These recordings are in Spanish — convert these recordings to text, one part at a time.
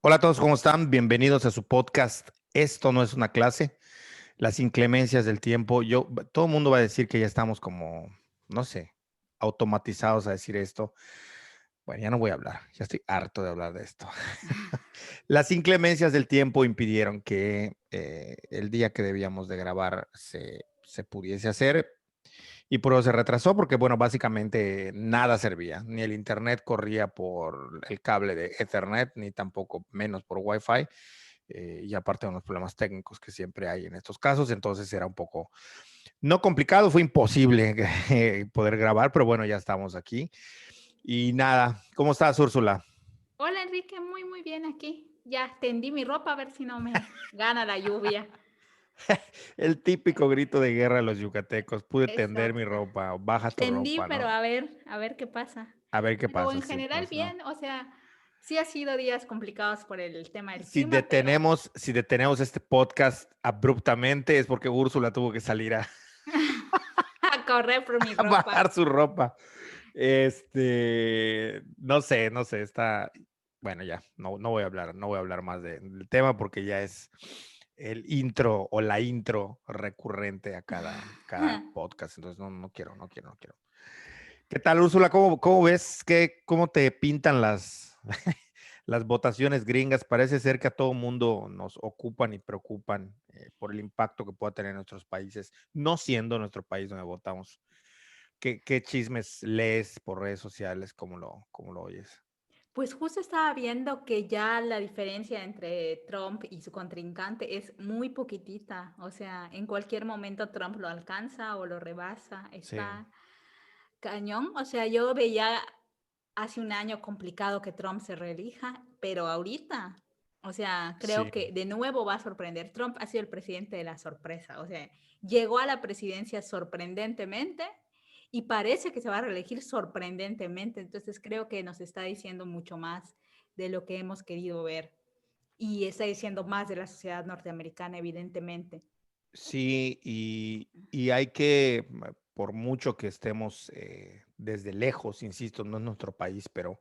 Hola a todos, ¿cómo están? Bienvenidos a su podcast. Esto no es una clase. Las inclemencias del tiempo. Todo el mundo va a decir que ya estamos como, no sé, automatizados a decir esto. Bueno, ya no voy a hablar. Ya estoy harto de hablar de esto. Las inclemencias del tiempo impidieron que el día que debíamos de grabar se pudiese hacer y por eso se retrasó porque, bueno, básicamente nada servía. Ni el internet corría por el cable de Ethernet, ni tampoco menos por Wi-Fi. Y aparte de unos problemas técnicos que siempre hay en estos casos, entonces era un poco, no complicado, fue imposible poder grabar, pero bueno, ya estamos aquí. Y nada, ¿cómo estás, Úrsula? Hola Enrique, muy bien aquí. Ya tendí mi ropa a ver si no me gana la lluvia. El típico grito de guerra de los yucatecos, pude tender mi Exacto. ropa, baja tu Tendí, ropa, pero ¿no? a ver qué pasa. A ver qué Pero pasa, en sí, general pues no. bien, o sea, sí ha sido días complicados por el tema del Si clima, pero detenemos, si detenemos este podcast abruptamente es porque Úrsula tuvo que salir a, a correr por mi a ropa. bajar su ropa. No sé, está, bueno, ya, no voy a hablar, no voy a hablar más del tema porque ya es el intro o la intro recurrente a cada podcast, entonces no quiero. ¿Qué tal, Úrsula? ¿Cómo ves? ¿Cómo te pintan las votaciones gringas? Parece ser que a todo mundo nos ocupan y preocupan por el impacto que pueda tener en nuestros países, no siendo nuestro país donde votamos. ¿Qué chismes lees por redes sociales? ¿Cómo lo oyes? Pues justo estaba viendo que ya la diferencia entre Trump y su contrincante es muy poquitita. O sea, en cualquier momento Trump lo alcanza o lo rebasa. Sí, Está cañón. O sea, yo veía hace un año complicado que Trump se reelija, pero ahorita, o sea, sí, creo que de nuevo va a sorprender. Trump ha sido el presidente de la sorpresa. O sea, llegó a la presidencia sorprendentemente y parece que se va a reelegir sorprendentemente. Entonces creo que nos está diciendo mucho más de lo que hemos querido ver y está diciendo más de la sociedad norteamericana, evidentemente. sí, y hay que, por mucho que estemos desde lejos, insisto, no es nuestro país, pero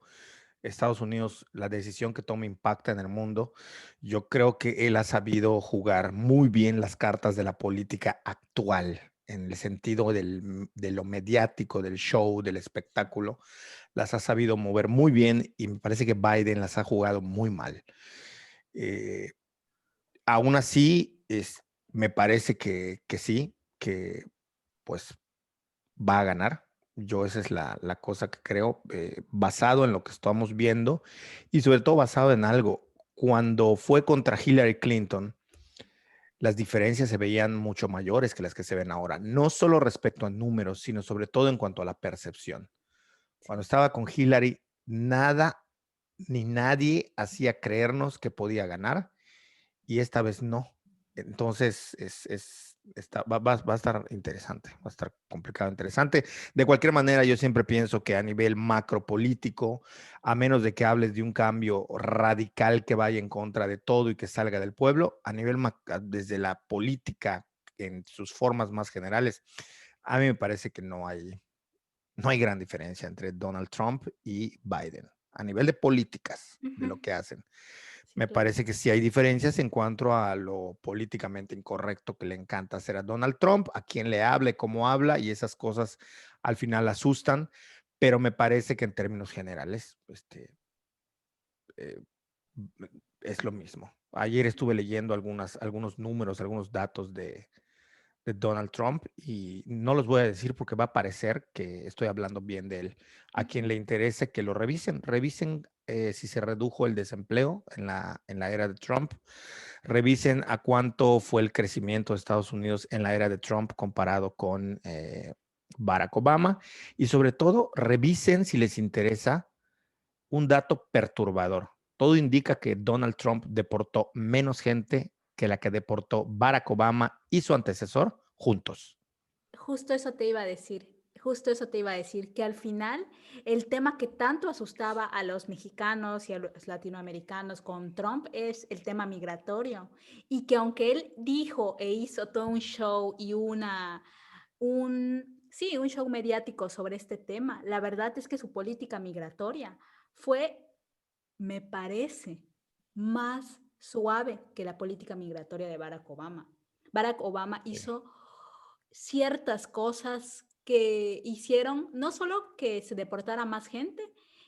Estados Unidos, la decisión que toma impacta en el mundo. Yo creo que él ha sabido jugar muy bien las cartas de la política actual, en el sentido de lo mediático, del show, del espectáculo. Las ha sabido mover muy bien y me parece que Biden las ha jugado muy mal. Eh, Aún así, me parece que sí, que pues va a ganar. Yo esa es la cosa que creo, basado en lo que estamos viendo y sobre todo basado en algo. Cuando fue contra Hillary Clinton, las diferencias se veían mucho mayores que las que se ven ahora, no solo respecto a números, sino sobre todo en cuanto a la percepción. Cuando Sí. estaba con Hillary, nada ni nadie hacía creernos que podía ganar y esta vez no. Entonces, va a estar interesante, va a estar complicado, interesante. De cualquier manera, yo siempre pienso que a nivel macropolítico, a menos de que hables de un cambio radical que vaya en contra de todo y que salga del pueblo, a nivel desde la política en sus formas más generales, a mí me parece que no hay gran diferencia entre Donald Trump y Biden a nivel de políticas, de Ujú. lo que hacen. Sí, Me claro. parece que sí hay diferencias en cuanto a lo políticamente incorrecto que le encanta hacer a Donald Trump, a quién le hable, cómo habla, y esas cosas al final asustan, pero me parece que en términos generales, eh, es lo mismo. Ayer estuve leyendo algunos números, algunos datos de Donald Trump y no los voy a decir porque va a parecer que estoy hablando bien de él. A quien Ujú. le interese que lo revisen si se redujo el desempleo en la era de Trump, revisen a cuánto fue el crecimiento de Estados Unidos en la era de Trump comparado con Barack Obama y sobre todo revisen si les interesa un dato perturbador. Todo indica que Donald Trump deportó menos gente que la que deportó Barack Obama y su antecesor juntos. Justo eso te iba a decir, justo eso te iba a decir, que al final el tema que tanto asustaba a los mexicanos y a los latinoamericanos con Trump es el tema migratorio. Y que aunque él dijo e hizo todo un show y sí, un show mediático sobre este tema, la verdad es que su política migratoria fue, me parece, más suave que la política migratoria de Barack Obama. Barack Obama Sí. hizo ciertas cosas que hicieron no solo que se deportara más gente,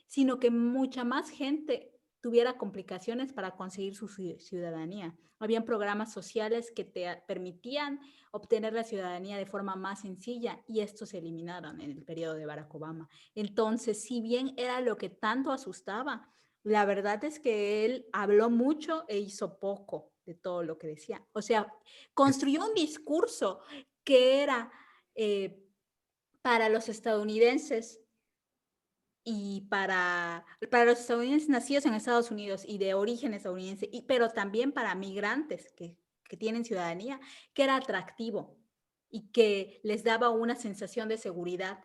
sino que mucha más gente tuviera complicaciones para conseguir su ciudadanía. Habían programas sociales que te permitían obtener la ciudadanía de forma más sencilla y estos se eliminaron en el periodo de Barack Obama. Entonces, si bien era lo que tanto asustaba, la verdad es que él habló mucho e hizo poco de todo lo que decía. O sea, Es, construyó un discurso que era eh, para los estadounidenses y para los estadounidenses nacidos en Estados Unidos y de origen estadounidense, pero también para migrantes que tienen ciudadanía, que era atractivo y que les daba una sensación de seguridad,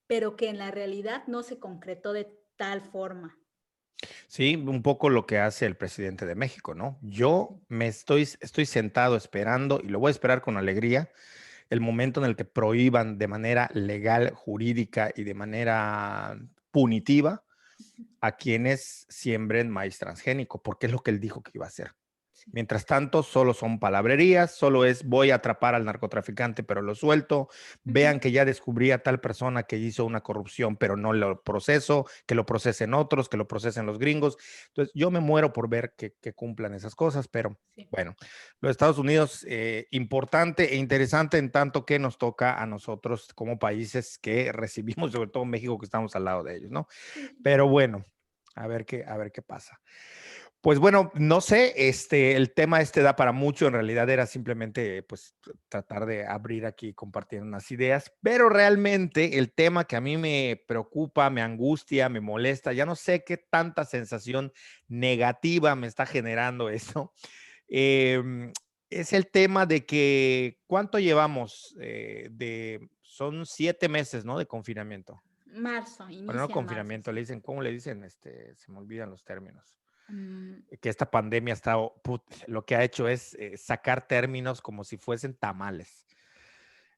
pero que en la realidad no se concretó de tal forma. sí, un poco lo que hace el presidente de México, ¿no? Yo estoy sentado esperando y lo voy a esperar con alegría el momento en el que prohíban de manera legal, jurídica y de manera punitiva a quienes siembren maíz transgénico, porque es lo que él dijo que iba a hacer. Sí. Mientras tanto, solo son palabrerías, solo es voy a atrapar al narcotraficante, pero lo suelto. Ujú. Vean que ya descubrí a tal persona que hizo una corrupción, pero no lo proceso, que lo procesen otros, que lo procesen los gringos. Entonces, yo me muero por ver que cumplan esas cosas, pero Sí. bueno, los Estados Unidos, importante e interesante en tanto que nos toca a nosotros como países que recibimos, sobre todo México, que estamos al lado de ellos, ¿no? Sí. Pero bueno, a ver qué pasa. Pues bueno, no sé, el tema da para mucho, en realidad era simplemente pues tratar de abrir aquí y compartir unas ideas, pero realmente el tema que a mí me preocupa, me angustia, me molesta, ya no sé qué tanta sensación negativa me está generando eso, em, es el tema de que, ¿cuánto llevamos? Son 7 meses, ¿no? De confinamiento. Marzo, Bueno, no inicia en marzo, confinamiento, le sí. dicen, ¿cómo le dicen? Se me olvidan los términos. Mm, Que esta pandemia lo que ha hecho es sacar términos como si fuesen tamales.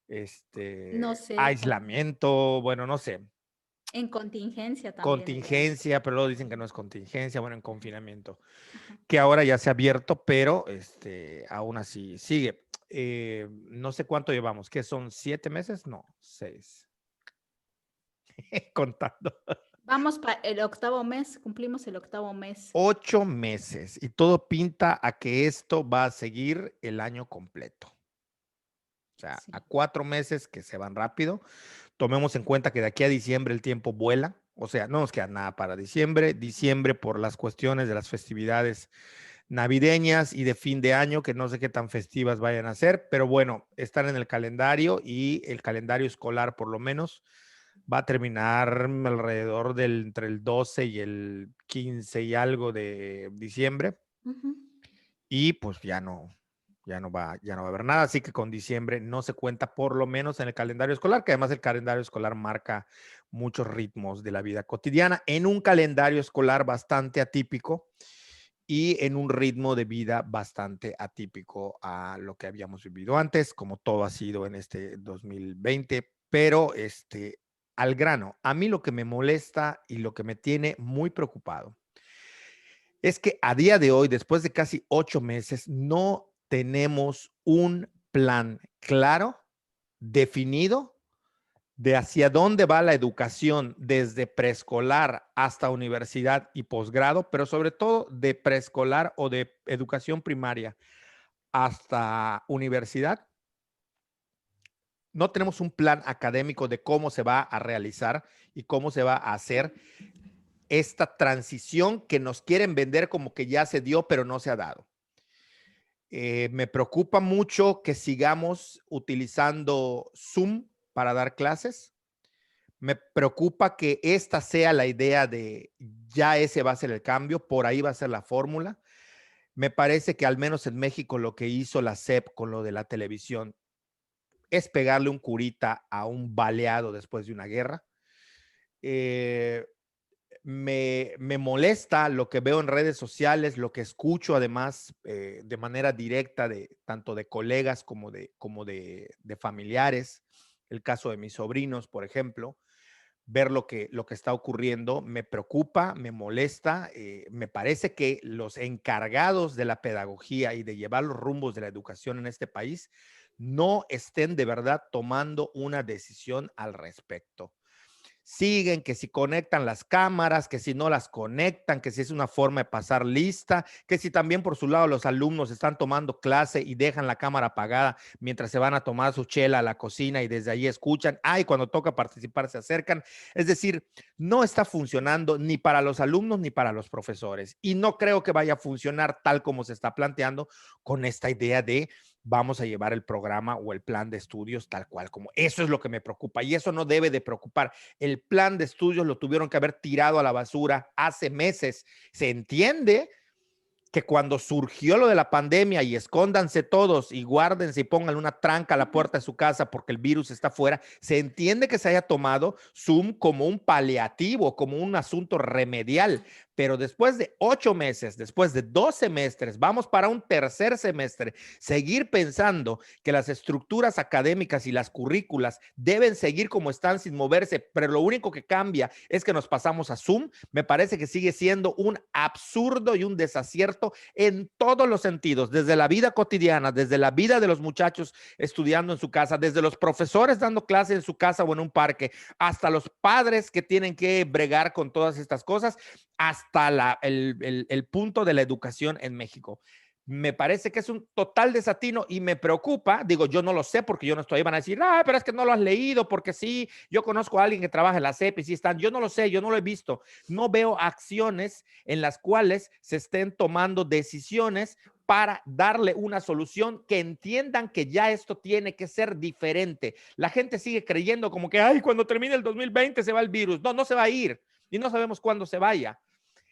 no sé, Aislamiento, bueno, no sé, en contingencia también le llaman. contingencia, pero luego dicen que no es contingencia, bueno, en confinamiento, Ajá. que ahora ya se ha abierto, pero aún así sigue. No sé cuánto llevamos, ¿qué son? ¿7 meses? No, 6. Contando. Vamos para el octavo mes, cumplimos el octavo mes. 8 meses y todo pinta a que esto va a seguir el año completo. O sea, a Sí. 4 meses que se van rápido. Tomemos en cuenta que de aquí a diciembre el tiempo vuela. O sea, no nos queda nada para diciembre. Diciembre por las cuestiones de las festividades navideñas y de fin de año, que no sé qué tan festivas vayan a ser, pero bueno, están en el calendario y el calendario escolar por lo menos va a terminar alrededor entre el 12 y el 15 y algo de diciembre Ujú. y pues ya no va a haber nada, así que con diciembre no se cuenta por lo menos en el calendario escolar, que además el calendario escolar marca muchos ritmos de la vida cotidiana en un calendario escolar bastante atípico y en un ritmo de vida bastante atípico a lo que habíamos vivido antes, como todo ha sido en este 2020, pero al grano, a mí lo que me molesta y lo que me tiene muy preocupado es que a día de hoy, después de casi 8 meses, no tenemos un plan claro, definido, de hacia dónde va la educación desde preescolar hasta universidad y posgrado, pero sobre todo de preescolar o de educación primaria hasta universidad. No tenemos un plan académico de cómo se va a realizar y cómo se va a hacer esta transición que nos quieren vender como que ya se dio, pero no se ha dado. Me preocupa mucho que sigamos utilizando Zoom para dar clases. Me preocupa que esta sea la idea de ya ese va a ser el cambio, por ahí va a ser la fórmula. Me parece que al menos en México lo que hizo la SEP con lo de la televisión es pegarle un curita a un baleado después de una guerra. Eh, me molesta lo que veo en redes sociales, lo que escucho además de manera directa tanto de colegas como de familiares, el caso de mis sobrinos, por ejemplo, ver lo que está ocurriendo. Me preocupa, me molesta. Me parece que los encargados de la pedagogía y de llevar los rumbos de la educación en este país no estén de verdad tomando una decisión al respecto. Siguen que si conectan las cámaras, que si no las conectan, que si es una forma de pasar lista, que si también por su lado los alumnos están tomando clase y dejan la cámara apagada mientras se van a tomar su chela a la cocina y desde ahí escuchan, y cuando toca participar se acercan. Es decir, no está funcionando ni para los alumnos ni para los profesores y no creo que vaya a funcionar tal como se está planteando con esta idea de vamos a llevar el programa o el plan de estudios tal cual como. Eso es lo que me preocupa y eso no debe de preocupar. El plan de estudios lo tuvieron que haber tirado a la basura hace meses. Se entiende que cuando surgió lo de la pandemia y escóndanse todos y guárdense y pónganle una tranca a la puerta de su casa porque el virus está fuera, se entiende que se haya tomado Zoom como un paliativo, como un asunto remedial, pero después de 8 meses, después de 2 semestres, vamos para un tercer semestre, seguir pensando que las estructuras académicas y las currículas deben seguir como están sin moverse, pero lo único que cambia es que nos pasamos a Zoom, me parece que sigue siendo un absurdo y un desacierto en todos los sentidos, desde la vida cotidiana, desde la vida de los muchachos estudiando en su casa, desde los profesores dando clases en su casa o en un parque, hasta los padres que tienen que bregar con todas estas cosas, hasta el punto de la educación en México. Me parece que es un total desatino y me preocupa, digo, yo no lo sé porque yo no estoy ahí, van a decir, pero es que no lo has leído, porque sí, yo conozco a alguien que trabaja en la CEP y sí están, yo no lo sé, yo no lo he visto, no veo acciones en las cuales se estén tomando decisiones para darle una solución que entiendan que ya esto tiene que ser diferente. La gente sigue creyendo como que, cuando termine el 2020 se va el virus. No, no se va a ir y no sabemos cuándo se vaya.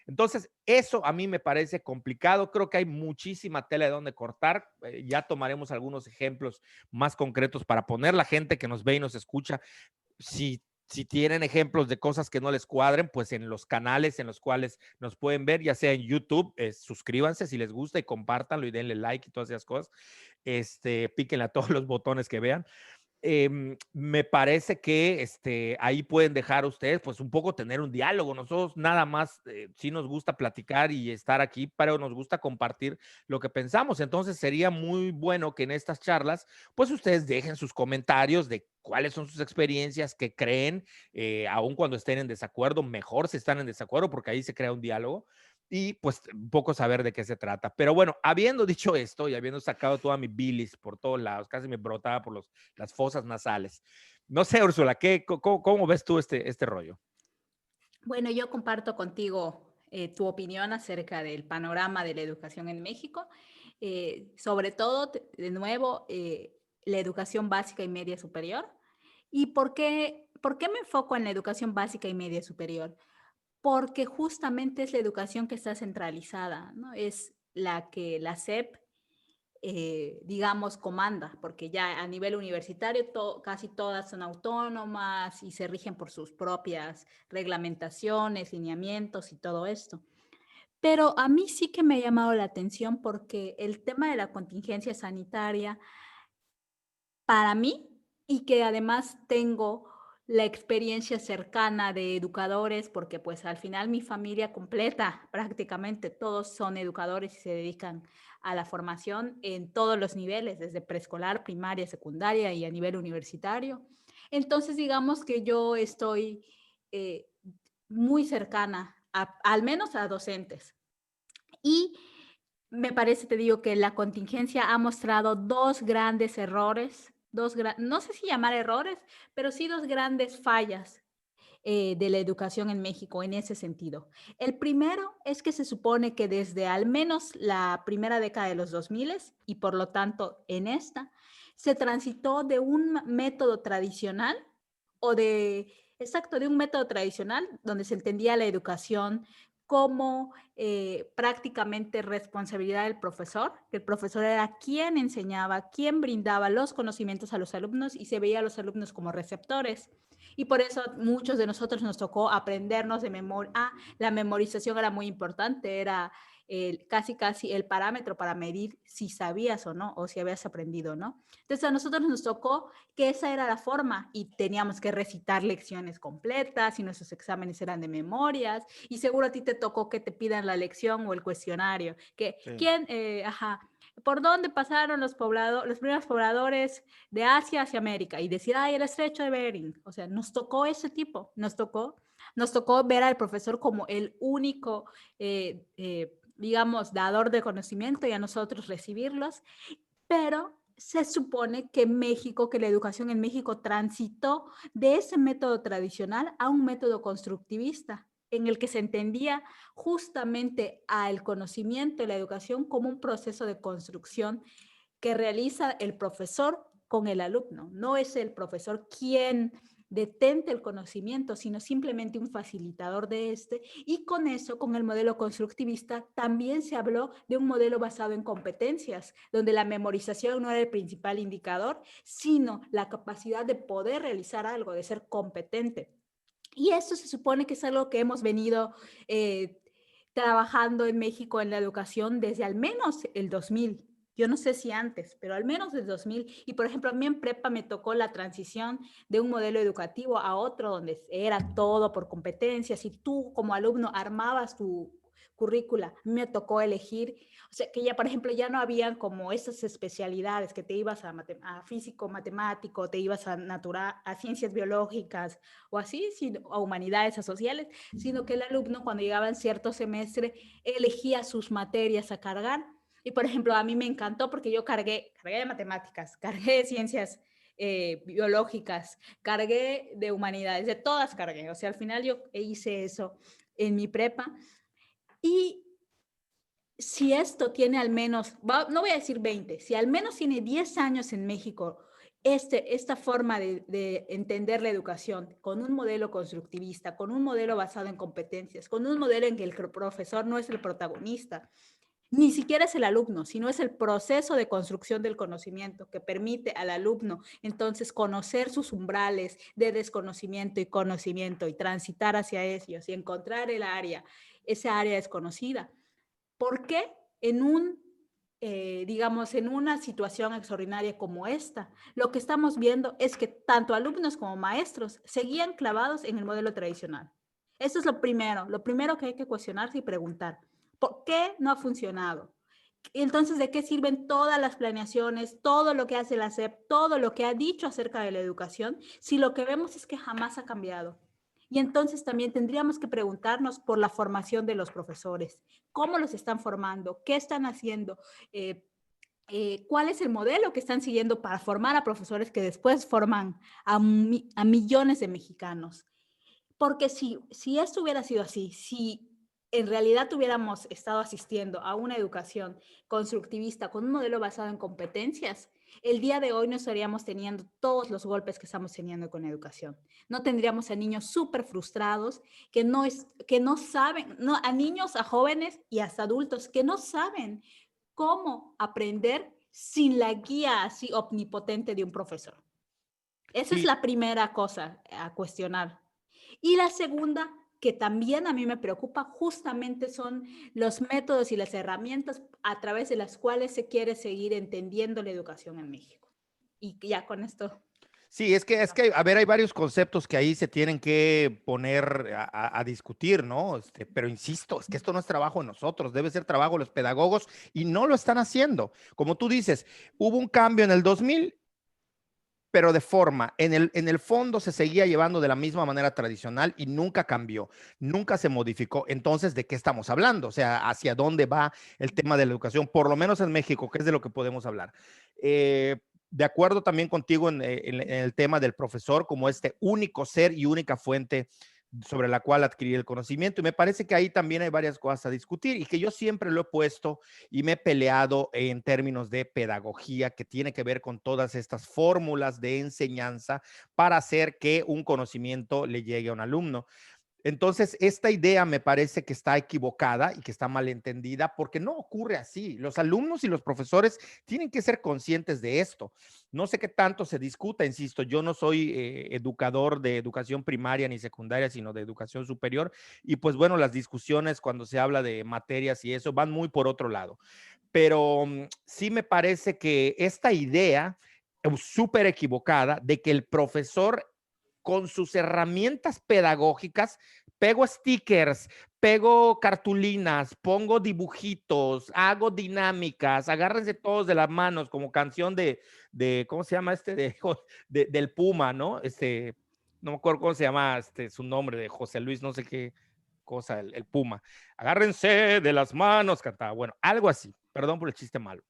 Entonces, eso a mí me parece complicado. Creo que hay muchísima tela de donde cortar. Ya tomaremos algunos ejemplos más concretos para poner la gente que nos ve y nos escucha. Si tienen ejemplos de cosas que no les cuadren, pues en los canales en los cuales nos pueden ver, ya sea en YouTube, suscríbanse si les gusta y compártanlo y denle like y todas esas cosas. Píquenle a todos los botones que vean. Me parece que ahí pueden dejar ustedes pues un poco tener un diálogo. Nosotros nada más sí nos gusta platicar y estar aquí, pero nos gusta compartir lo que pensamos. Entonces sería muy bueno que en estas charlas pues ustedes dejen sus comentarios de cuáles son sus experiencias, qué creen, aun cuando estén en desacuerdo, mejor si están en desacuerdo porque ahí se crea un diálogo y pues un poco saber de qué se trata. Pero bueno, habiendo dicho esto y habiendo sacado toda mi bilis por todos lados, casi me brotaba por las fosas nasales. No sé, Úrsula, cómo ves tú este rollo? Bueno, yo comparto contigo tu opinión acerca del panorama de la educación en México, sobre todo, de nuevo, la educación básica y media superior. ¿Y por qué me enfoco en la educación básica y media superior? Porque justamente es la educación que está centralizada, ¿no? Es la que la SEP, digamos, comanda, porque ya a nivel universitario casi todas son autónomas y se rigen por sus propias reglamentaciones, lineamientos y todo esto. Pero a mí sí que me ha llamado la atención porque el tema de la contingencia sanitaria, para mí, y que además tengo la experiencia cercana de educadores, porque pues al final mi familia completa, prácticamente todos son educadores y se dedican a la formación en todos los niveles, desde preescolar, primaria, secundaria y a nivel universitario. Entonces, digamos que yo estoy eh, muy cercana, al menos a docentes. Y me parece, te digo, que la contingencia ha mostrado dos grandes errores, no sé si llamar errores, pero sí dos grandes fallas de la educación en México en ese sentido. El primero es que se supone que desde al menos la primera década de los 2000 y por lo tanto en esta, se transitó de un método tradicional o de, exacto, de un método tradicional donde se entendía la educación como prácticamente responsabilidad del profesor, que el profesor era quien enseñaba, quien brindaba los conocimientos a los alumnos y se veía a los alumnos como receptores. Y por eso muchos de nosotros nos tocó aprendernos de memoria. La memorización era muy importante, era casi el parámetro para medir si sabías o no, o si habías aprendido o no. Entonces a nosotros nos tocó que esa era la forma y teníamos que recitar lecciones completas y nuestros exámenes eran de memorias y seguro a ti te tocó que te pidan la lección o el cuestionario, que Sí. quién, ¿por dónde pasaron los primeros pobladores de Asia hacia América? Y decir, ay, el estrecho de Bering. O sea, nos tocó ese tipo, nos tocó ver al profesor como el único, digamos, dador de conocimiento y a nosotros recibirlos, pero se supone que México, que la educación en México transitó de ese método tradicional a un método constructivista, en el que se entendía justamente al conocimiento y la educación como un proceso de construcción que realiza el profesor con el alumno. No es el profesor quien detente el conocimiento, sino simplemente un facilitador de este. Y con eso, con el modelo constructivista, también se habló de un modelo basado en competencias, donde la memorización no era el principal indicador, sino la capacidad de poder realizar algo, de ser competente. Y eso se supone que es algo que hemos venido trabajando en México en la educación desde al menos el 2000. Yo no sé si antes, pero al menos desde 2000. Y por ejemplo, a mí en prepa me tocó la transición de un modelo educativo a otro donde era todo por competencias y tú como alumno armabas tu currícula. A mí me tocó elegir, o sea, que ya, por ejemplo, ya no habían como esas especialidades que te ibas a físico, matemático, te ibas a ciencias biológicas o así, a humanidades, a sociales, sino que el alumno cuando llegaba en cierto semestre elegía sus materias a cargar. Y por ejemplo, a mí me encantó porque yo cargué de matemáticas, cargué de ciencias biológicas, cargué de humanidades, de todas cargué. O sea, al final yo hice eso en mi prepa. Y si esto tiene al menos, no voy a decir 20, si al menos tiene 10 años en México, esta forma de entender la educación con un modelo constructivista, con un modelo basado en competencias, con un modelo en que el profesor no es el protagonista, ni siquiera es el alumno, sino es el proceso de construcción del conocimiento que permite al alumno entonces conocer sus umbrales de desconocimiento y conocimiento y transitar hacia ellos y encontrar esa área desconocida. ¿Por qué en digamos, en una situación extraordinaria como esta, lo que estamos viendo es que tanto alumnos como maestros seguían clavados en el modelo tradicional? Eso es lo primero que hay que cuestionarse y preguntar. ¿Por qué no ha funcionado? Entonces, ¿de qué sirven todas las planeaciones, todo lo que hace la SEP, todo lo que ha dicho acerca de la educación, si lo que vemos es que jamás ha cambiado? Y entonces también tendríamos que preguntarnos por la formación de los profesores. ¿Cómo los están formando? ¿Qué están haciendo? ¿Cuál es el modelo que están siguiendo para formar a profesores que después forman a millones de mexicanos? Porque si esto hubiera sido así, si en realidad hubiéramos estado asistiendo a una educación constructivista con un modelo basado en competencias, el día de hoy no estaríamos teniendo todos los golpes que estamos teniendo con la educación. No tendríamos a niños súper frustrados que no saben, no, a niños, a jóvenes y hasta adultos que no saben cómo aprender sin la guía así omnipotente de un profesor. Esa es Sí, la primera cosa a cuestionar. Y la segunda, que también a mí me preocupa, justamente son los métodos y las herramientas a través de las cuales se quiere seguir entendiendo la educación en México. Y ya con esto. sí, a ver, hay varios conceptos que ahí se tienen que poner a discutir, ¿no? Pero insisto, es que esto no es trabajo de nosotros, debe ser trabajo de los pedagogos y no lo están haciendo. Como tú dices, hubo un cambio en el 2000, pero de forma. En el fondo se seguía llevando de la misma manera tradicional y nunca cambió, nunca se modificó. Entonces, ¿de qué estamos hablando? O sea, ¿hacia dónde va el tema de la educación? Por lo menos en México, que es de lo que podemos hablar. De acuerdo también contigo en el tema del profesor como este único ser y única fuente sobre la cual adquirir el conocimiento. Y me parece que ahí también hay varias cosas a discutir y que yo siempre lo he puesto y me he peleado en términos de pedagogía que tiene que ver con todas estas fórmulas de enseñanza para hacer que un conocimiento le llegue a un alumno. Entonces, esta idea me parece que está equivocada y que está malentendida porque no ocurre así. Los alumnos y los profesores tienen que ser conscientes de esto. No sé qué tanto se discuta, insisto, yo no soy educador de educación primaria ni secundaria, sino de educación superior. Y pues bueno, las discusiones cuando se habla de materias y eso van muy por otro lado. Pero sí me parece que esta idea súper equivocada de que el profesor con sus herramientas pedagógicas, pego stickers, pego cartulinas, pongo dibujitos, hago dinámicas, agárrense todos de las manos como canción ¿cómo se llama este? Del Puma, ¿no? No me acuerdo cómo se llama su nombre, de José Luis, no sé qué cosa, el Puma. Agárrense de las manos, cantaba. Bueno, algo así, perdón por el chiste malo.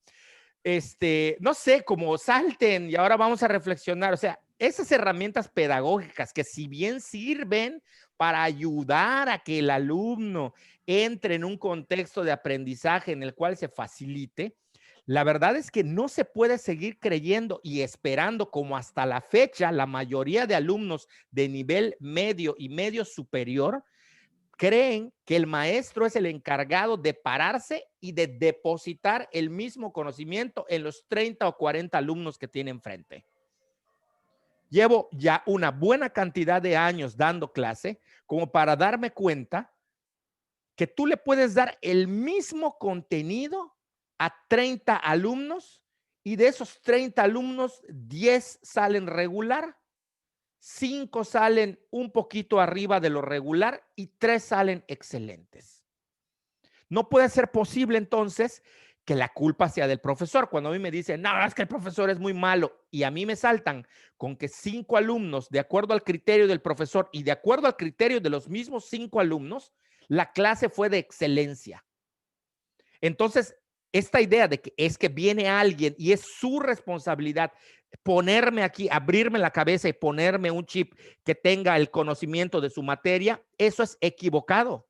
No sé, como salten y ahora vamos a reflexionar, o sea, esas herramientas pedagógicas que si bien sirven para ayudar a que el alumno entre en un contexto de aprendizaje en el cual se facilite, la verdad es que no se puede seguir creyendo y esperando como hasta la fecha la mayoría de alumnos de nivel medio y medio superior creen que el maestro es el encargado de pararse y de depositar el mismo conocimiento en los 30 o 40 alumnos que tiene enfrente. Llevo ya una buena cantidad de años dando clase como para darme cuenta que tú le puedes dar el mismo contenido a 30 alumnos y de esos 30 alumnos, 10 salen regular, 5 salen un poquito arriba de lo regular y 3 salen excelentes. No puede ser posible entonces que la culpa sea del profesor. Cuando a mí me dicen, no, es que el profesor es muy malo y a mí me saltan con que 5 alumnos, de acuerdo al criterio del profesor y de acuerdo al criterio de los mismos 5 alumnos, la clase fue de excelencia. Entonces, esta idea de que es que viene alguien y es su responsabilidad ponerme aquí, abrirme la cabeza y ponerme un chip que tenga el conocimiento de su materia, eso es equivocado.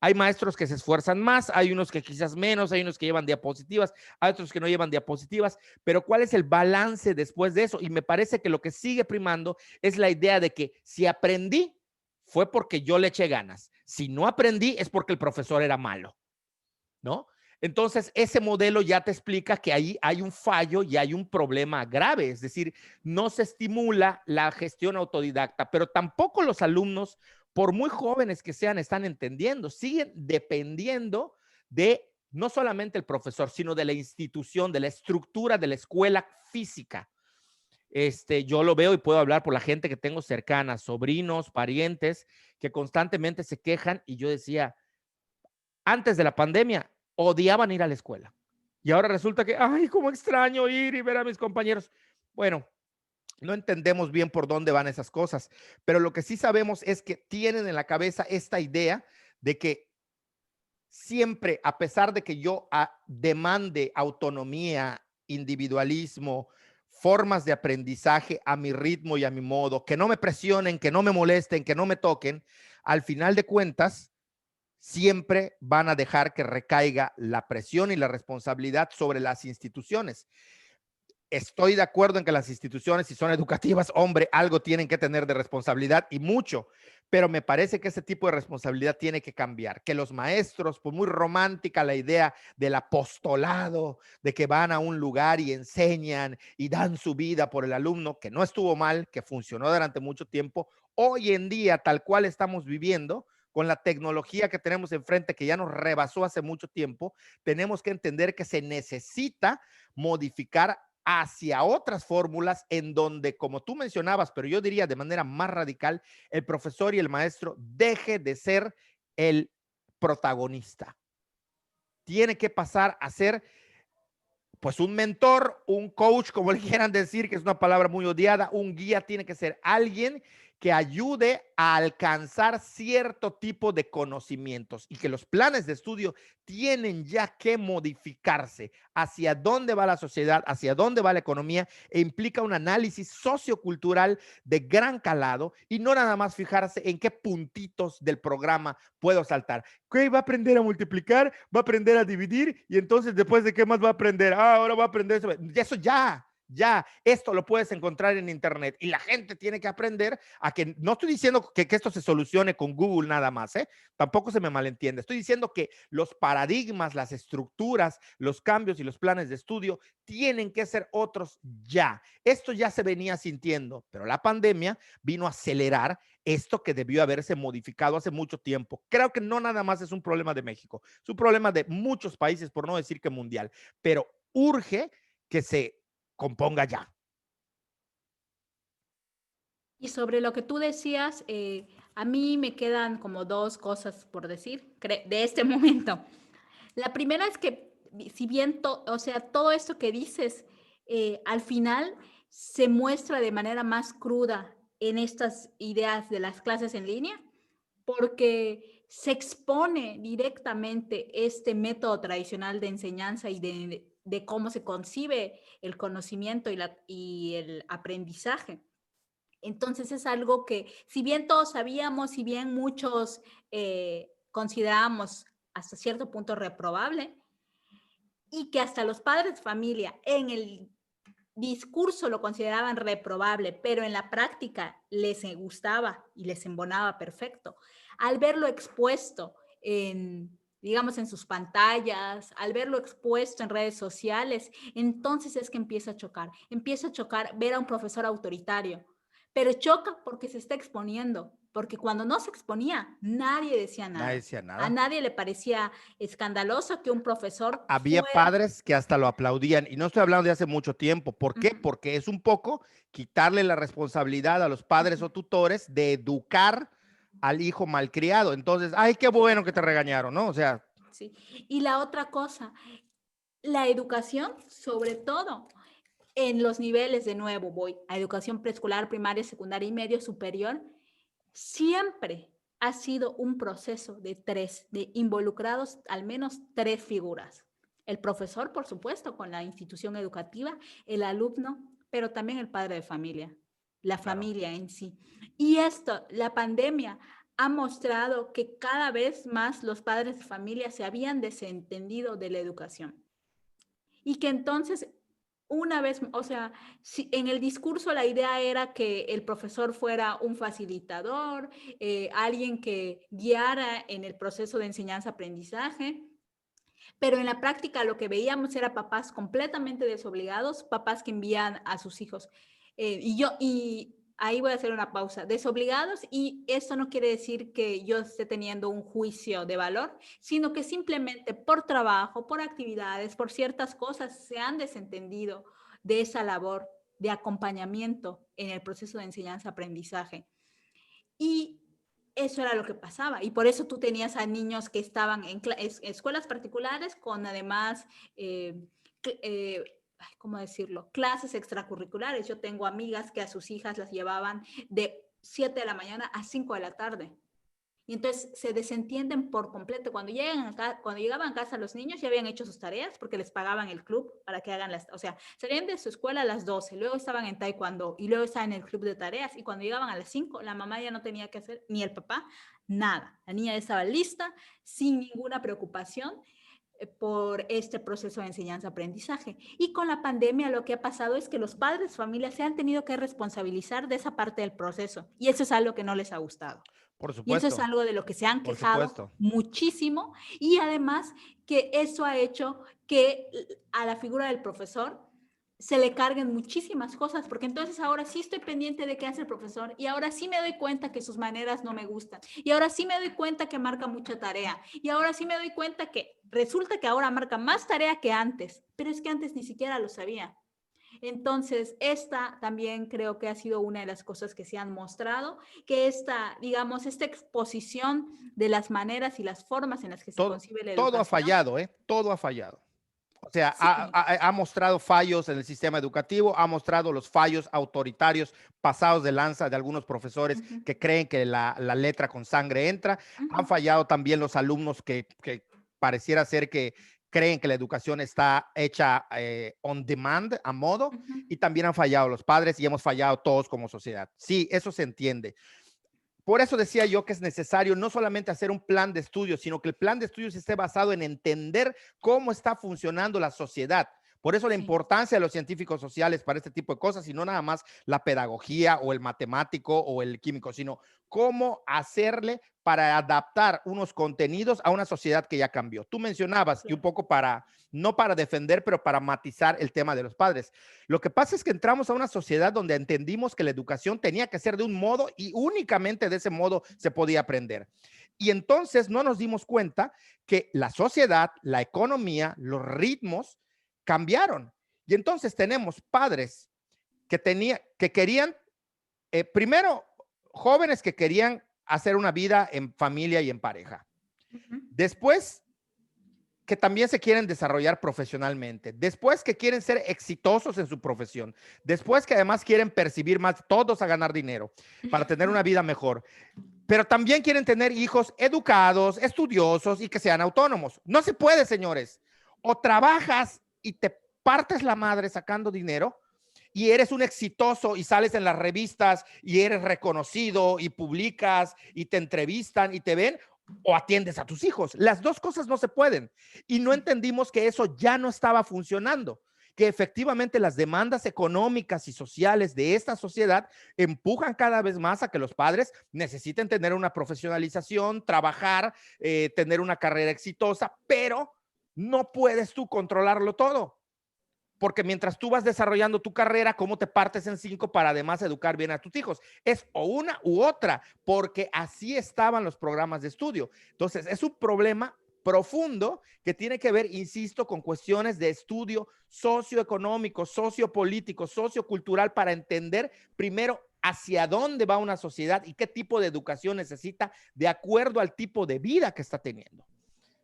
Hay maestros que se esfuerzan más, hay unos que quizás menos, hay unos que llevan diapositivas, hay otros que no llevan diapositivas, pero ¿cuál es el balance después de eso? Y me parece que lo que sigue primando es la idea de que si aprendí, fue porque yo le eché ganas. Si no aprendí, es porque el profesor era malo, ¿no? Entonces, ese modelo ya te explica que ahí hay un fallo y hay un problema grave, es decir, no se estimula la gestión autodidacta, pero tampoco los alumnos, por muy jóvenes que sean, están entendiendo, siguen dependiendo de no solamente el profesor, sino de la institución, de la estructura de la escuela física. Yo lo veo y puedo hablar por la gente que tengo cercana, sobrinos, parientes, que constantemente se quejan y yo decía, antes de la pandemia, odiaban ir a la escuela. Y ahora resulta que, ay, cómo extraño ir y ver a mis compañeros. Bueno, no entendemos bien por dónde van esas cosas, pero lo que sí sabemos es que tienen en la cabeza esta idea de que siempre, a pesar de que yo demande autonomía, individualismo, formas de aprendizaje a mi ritmo y a mi modo, que no me presionen, que no me molesten, que no me toquen, al final de cuentas, siempre van a dejar que recaiga la presión y la responsabilidad sobre las instituciones. Estoy de acuerdo en que las instituciones, si son educativas, hombre, algo tienen que tener de responsabilidad y mucho, pero me parece que ese tipo de responsabilidad tiene que cambiar, que los maestros, pues muy romántica la idea del apostolado, de que van a un lugar y enseñan y dan su vida por el alumno, que no estuvo mal, que funcionó durante mucho tiempo, hoy en día, tal cual estamos viviendo, con la tecnología que tenemos enfrente, que ya nos rebasó hace mucho tiempo, tenemos que entender que se necesita modificar hacia otras fórmulas en donde, como tú mencionabas, pero yo diría de manera más radical, el profesor y el maestro deje de ser el protagonista. Tiene que pasar a ser pues un mentor, un coach, como le quieran decir, que es una palabra muy odiada, un guía tiene que ser alguien que ayude a alcanzar cierto tipo de conocimientos y que los planes de estudio tienen ya que modificarse hacia dónde va la sociedad, hacia dónde va la economía e implica un análisis sociocultural de gran calado y no nada más fijarse en qué puntitos del programa puedo saltar. ¿Qué va a aprender a multiplicar? Va a aprender a dividir y entonces después de qué más va a aprender? Ahora va a aprender eso. Eso ya Ya, esto lo puedes encontrar en internet y la gente tiene que aprender a que, no estoy diciendo que esto se solucione con Google nada más, ¿eh? Tampoco se me malentiende. Estoy diciendo que los paradigmas, las estructuras, los cambios y los planes de estudio tienen que ser otros ya. Esto ya se venía sintiendo, pero la pandemia vino a acelerar esto que debió haberse modificado hace mucho tiempo. Creo que no nada más es un problema de México, es un problema de muchos países, por no decir que mundial, pero urge que se componga ya. Y sobre lo que tú decías, a mí me quedan como dos cosas por decir de este momento. La primera es que, si bien, o sea, todo esto que dices, al final se muestra de manera más cruda en estas ideas de las clases en línea, porque se expone directamente este método tradicional de enseñanza y de cómo se concibe el conocimiento y el aprendizaje. Entonces es algo que, si bien todos sabíamos, si bien muchos considerábamos hasta cierto punto reprobable, y que hasta los padres de familia en el discurso lo consideraban reprobable, pero en la práctica les gustaba y les embonaba perfecto. Al verlo expuesto en, digamos, en sus pantallas, al verlo expuesto en redes sociales, entonces es que empieza a chocar ver a un profesor autoritario, pero choca porque se está exponiendo, porque cuando no se exponía, nadie decía Nadie nada. decía A nada. nadie le parecía escandaloso que un profesor Había fuera. padres que hasta lo aplaudían y no estoy hablando de hace mucho tiempo. ¿Por qué? Ujú, Porque es un poco quitarle la responsabilidad a los padres ujú. o tutores de educar al hijo malcriado. Entonces, ay, qué bueno que te regañaron, ¿no? O sea, Sí. Y la otra cosa, la educación, sobre todo en los niveles, de nuevo, voy a educación preescolar, primaria, secundaria y medio superior, siempre ha sido un proceso de tres, de involucrados al menos tres figuras. El profesor, por supuesto, con la institución educativa, el alumno, pero también el padre de familia, la claro. familia en sí. Y esto, la pandemia ha mostrado que cada vez más los padres de familia se habían desentendido de la educación. Y que entonces, una vez, o sea, si en el discurso la idea era que el profesor fuera un facilitador, alguien que guiara en el proceso de enseñanza-aprendizaje, pero en la práctica lo que veíamos era papás completamente desobligados, papás que envían a sus hijos. Y ahí voy a hacer una pausa. Desobligados, y esto no quiere decir que yo esté teniendo un juicio de valor, sino que simplemente por trabajo, por actividades, por ciertas cosas, se han desentendido de esa labor de acompañamiento en el proceso de enseñanza-aprendizaje. Y eso era lo que pasaba. Y por eso tú tenías a niños que estaban en escuelas particulares con además, ¿cómo decirlo? Clases extracurriculares. Yo tengo amigas que a sus hijas las llevaban de 7 de la mañana a 5 de la tarde. Y entonces se desentienden por completo. Cuando llegaban a casa los niños ya habían hecho sus tareas porque les pagaban el club para que hagan o sea, salían de su escuela a las 12, luego estaban en taekwondo y luego estaban en el club de tareas, y cuando llegaban a las 5, la mamá ya no tenía que hacer, ni el papá, nada. La niña ya estaba lista, sin ninguna preocupación por este proceso de enseñanza-aprendizaje. Y con la pandemia lo que ha pasado es que los padres de familia se han tenido que responsabilizar de esa parte del proceso, y eso es algo que no les ha gustado. Por Y eso es supuesto, algo de lo que se han por quejado supuesto. muchísimo, y además que eso ha hecho que a la figura del profesor se le carguen muchísimas cosas, porque entonces ahora sí estoy pendiente de qué hace el profesor, y ahora sí me doy cuenta que sus maneras no me gustan, y ahora sí me doy cuenta que marca mucha tarea, y ahora sí me doy cuenta que resulta que ahora marca más tarea que antes, pero es que antes ni siquiera lo sabía. Entonces, esta también creo que ha sido una de las cosas que se han mostrado, que digamos, esta exposición de las maneras y las formas en las que se Todo, concibe la todo ha educación. fallado, ¿eh? Todo ha fallado. O sea, Sí. ha mostrado fallos en el sistema educativo, ha mostrado los fallos autoritarios pasados de lanza de algunos profesores Ujú, que creen que la letra con sangre entra. Han ujú, fallado también los alumnos que pareciera ser que creen que la educación está hecha on demand, a modo, ujú. y también han fallado los padres y hemos fallado todos como sociedad. Sí, eso se entiende. Por eso decía yo que es necesario no solamente hacer un plan de estudios, sino que el plan de estudios esté basado en entender cómo está funcionando la sociedad. Por eso la Sí, importancia de los científicos sociales para este tipo de cosas, y no nada más la pedagogía o el matemático o el químico, sino cómo hacerle para adaptar unos contenidos a una sociedad que ya cambió. Tú mencionabas, y un claro. poco para, no para defender, pero para matizar el tema de los padres. Lo que pasa es que entramos a una sociedad donde entendimos que la educación tenía que ser de un modo y únicamente de ese modo se podía aprender. Y entonces no nos dimos cuenta que la sociedad, la economía, los ritmos cambiaron. Y entonces tenemos padres que querían, primero, jóvenes que querían hacer una vida en familia y en pareja. Ujú. Después, que también se quieren desarrollar profesionalmente. Después, que quieren ser exitosos en su profesión. Después, que además quieren percibir más, todos a ganar dinero para tener una vida mejor. Pero también quieren tener hijos educados, estudiosos y que sean autónomos. No se puede, señores. O trabajas y te partes la madre sacando dinero y eres un exitoso y sales en las revistas y eres reconocido y publicas y te entrevistan y te ven, o atiendes a tus hijos. Las dos cosas no se pueden. Y no Sí. entendimos que eso ya no estaba funcionando, que efectivamente las demandas económicas y sociales de esta sociedad empujan cada vez más a que los padres necesiten tener una profesionalización, trabajar, tener una carrera exitosa, pero no puedes tú controlarlo todo. Porque mientras tú vas desarrollando tu carrera, ¿cómo te partes en cinco para además educar bien a tus hijos? Es o una u otra, porque así estaban los programas de estudio. Entonces, es un problema profundo que tiene que ver, insisto, con cuestiones de estudio socioeconómico, sociopolítico, sociocultural, para entender primero hacia dónde va una sociedad y qué tipo de educación necesita de acuerdo al tipo de vida que está teniendo.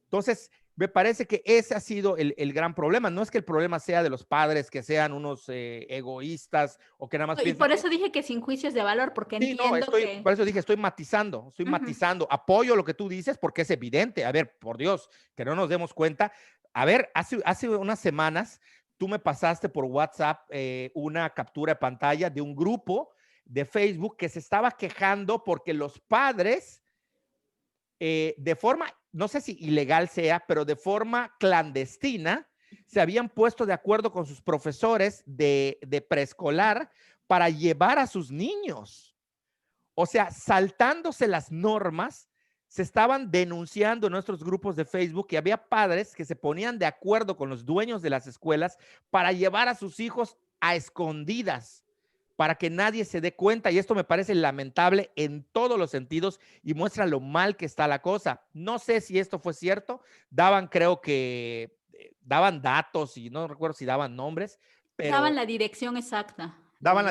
Entonces, me parece que ese ha sido el gran problema. No es que el problema sea de los padres que sean unos egoístas o que nada más Y piensen por que eso dije que sin juicios de valor, porque sí, no, entiendo por que eso dije, estoy ujú, matizando, apoyo lo que tú dices porque es evidente. A ver, por Dios, que no nos demos cuenta. A ver, hace unas semanas tú me pasaste por WhatsApp una captura de pantalla de un grupo de Facebook que se estaba quejando porque los padres de forma, no sé si ilegal sea, pero de forma clandestina, se habían puesto de acuerdo con sus profesores de preescolar para llevar a sus niños. O sea, saltándose las normas, se estaban denunciando en nuestros grupos de Facebook que había padres que se ponían de acuerdo con los dueños de las escuelas para llevar a sus hijos a escondidas, para que nadie se dé cuenta. Y esto me parece lamentable en todos los sentidos y muestra lo mal que está la cosa. No sé si esto fue cierto. Creo que daban datos y no recuerdo si daban nombres, daban pero la daban la dirección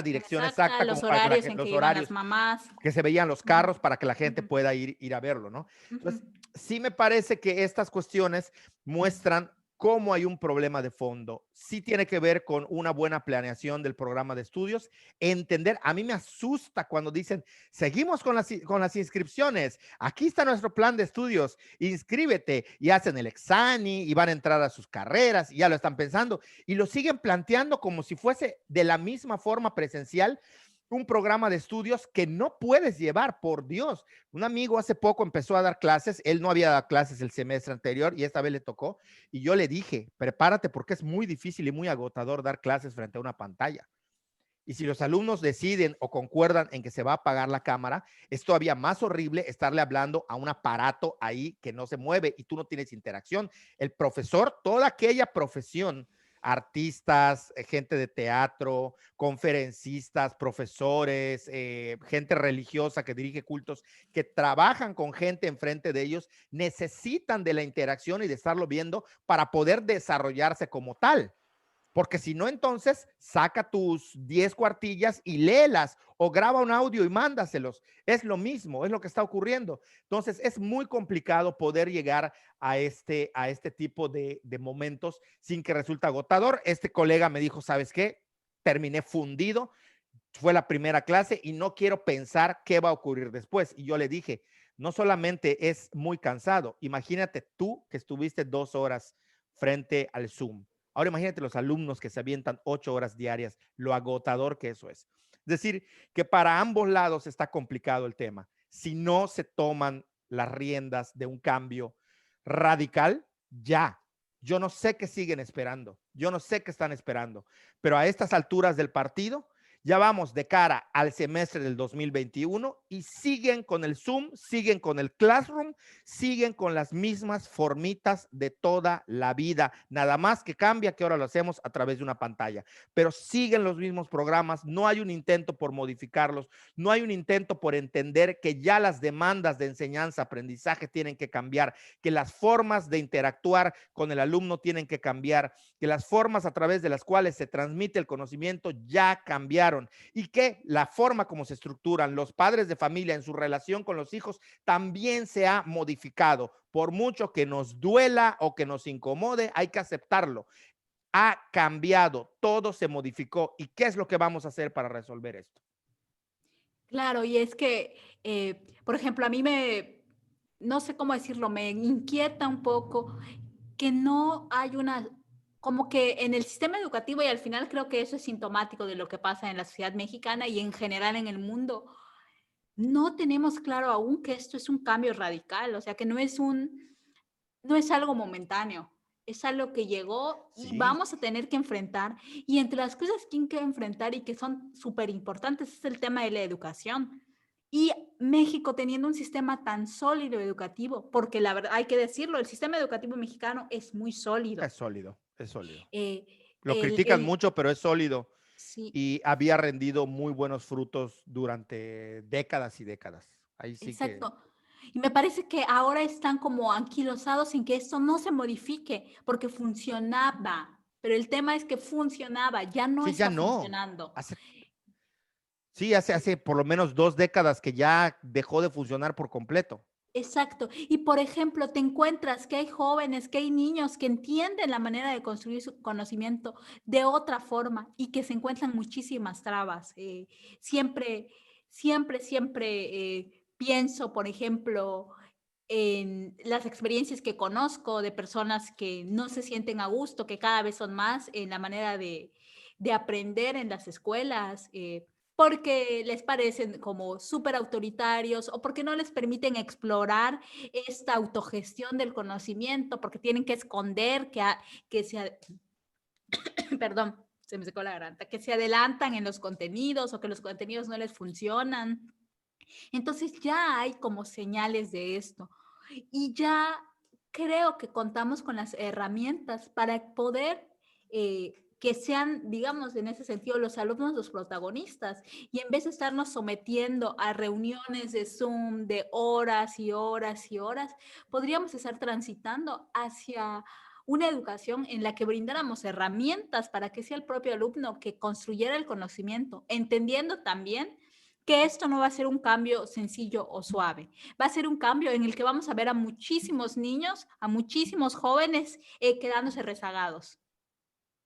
dirección exacta, exacta los como para que horarios en que los iban las horarios mamás. que se veían los Ujú, carros para que la gente ujú, pueda ir a verlo, ¿no? ujú. Entonces, sí me parece que estas cuestiones muestran cómo hay un problema de fondo. Sí tiene que ver con una buena planeación del programa de estudios, entender, a mí me asusta cuando dicen, seguimos con las inscripciones, aquí está nuestro plan de estudios, inscríbete, y hacen el examen y van a entrar a sus carreras y ya lo están pensando y lo siguen planteando como si fuese de la misma forma presencial un programa de estudios que no puedes llevar, por Dios. Un amigo hace poco empezó a dar clases, él no había dado clases el semestre anterior y esta vez le tocó, y yo le dije, prepárate porque es muy difícil y muy agotador dar clases frente a una pantalla. Y si los alumnos deciden o concuerdan en que se va a apagar la cámara, es todavía más horrible estarle hablando a un aparato ahí que no se mueve y tú no tienes interacción. El profesor, toda aquella profesión, artistas, gente de teatro, conferencistas, profesores, gente religiosa que dirige cultos, que trabajan con gente enfrente de ellos, necesitan de la interacción y de estarlo viendo para poder desarrollarse como tal. Porque si no, entonces saca tus 10 cuartillas y léelas o graba un audio y mándaselos. Es lo mismo, es lo que está ocurriendo. Entonces, es muy complicado poder llegar a este tipo de momentos sin que resulte agotador. Este colega me dijo, ¿sabes qué? Terminé fundido, fue la primera clase y no quiero pensar qué va a ocurrir después. Y yo le dije, no solamente es muy cansado, imagínate tú que estuviste 2 horas frente al Zoom. Ahora imagínate los alumnos que se avientan 8 horas diarias, lo agotador que eso es. Es decir, que para ambos lados está complicado el tema. Si no se toman las riendas de un cambio radical, ya. Yo no sé qué siguen esperando, yo no sé qué están esperando, pero a estas alturas del partido ya vamos de cara al semestre del 2021 y siguen con el Zoom, siguen con el Classroom, siguen con las mismas formitas de toda la vida. Nada más que cambia que ahora lo hacemos a través de una pantalla, pero siguen los mismos programas, no hay un intento por modificarlos, no hay un intento por entender que ya las demandas de enseñanza, aprendizaje tienen que cambiar, que las formas de interactuar con el alumno tienen que cambiar, que las formas a través de las cuales se transmite el conocimiento ya cambiaron y que la forma como se estructuran los padres de familia en su relación con los hijos también se ha modificado. Por mucho que nos duela o que nos incomode, hay que aceptarlo. Ha cambiado, todo se modificó. ¿Y qué es lo que vamos a hacer para resolver esto? Claro, y es que, por ejemplo, a mí no sé cómo decirlo, me inquieta un poco que no hay como que en el sistema educativo, y al final creo que eso es sintomático de lo que pasa en la sociedad mexicana y en general en el mundo, no tenemos claro aún que esto es un cambio radical, o sea, que no es algo momentáneo, es algo que llegó y Sí, vamos a tener que enfrentar. Y entre las cosas que hay que enfrentar y que son súper importantes es el tema de la educación. Y México teniendo un sistema tan sólido educativo, porque la verdad hay que decirlo, el sistema educativo mexicano es muy sólido. es sólido, es sólido. Eh, Lo critican el mucho, pero es sólido sí, y había rendido muy buenos frutos durante décadas y décadas. Ahí sí que exacto. Y me parece que ahora están como anquilosados en que esto no se modifique, porque funcionaba, pero el tema es que funcionaba, ya no sí, ya está no. funcionando. Hace, sí, hace por lo menos 2 décadas que ya dejó de funcionar por completo. Exacto. Y por ejemplo, te encuentras que hay jóvenes, que hay niños que entienden la manera de construir su conocimiento de otra forma y que se encuentran muchísimas trabas. Siempre, pienso, por ejemplo, en las experiencias que conozco de personas que no se sienten a gusto, que cada vez son más en la manera de aprender en las escuelas, porque les parecen como súper autoritarios o porque no les permiten explorar esta autogestión del conocimiento, porque tienen que esconder que se, perdón, se me secó la garganta, que se adelantan en los contenidos o que los contenidos no les funcionan. Entonces ya hay como señales de esto y ya creo que contamos con las herramientas para poder que sean, digamos, en ese sentido, los alumnos los protagonistas y en vez de estarnos sometiendo a reuniones de Zoom de horas y horas y horas, podríamos estar transitando hacia una educación en la que brindáramos herramientas para que sea el propio alumno que construyera el conocimiento, entendiendo también que esto no va a ser un cambio sencillo o suave, va a ser un cambio en el que vamos a ver a muchísimos niños, a muchísimos jóvenes quedándose rezagados.